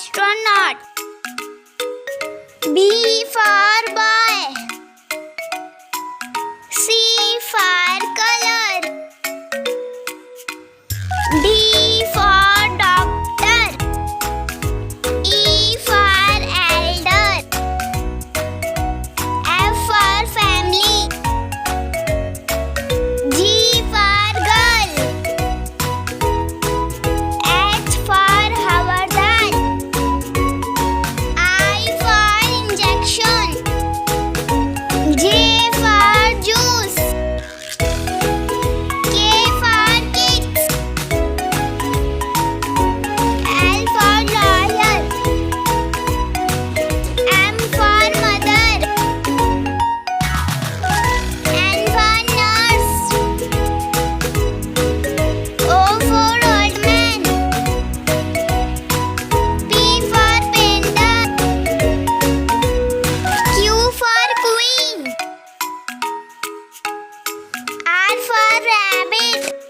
astronaut. B for boy. C for color. D for doctor. E for elder. F for family. G for girl. H for havardar. I for injection. J for juice. K for kids. L for lawyer. M for mother. N for nurse. O for old man. P for painter. Q for queen. R for rabbit.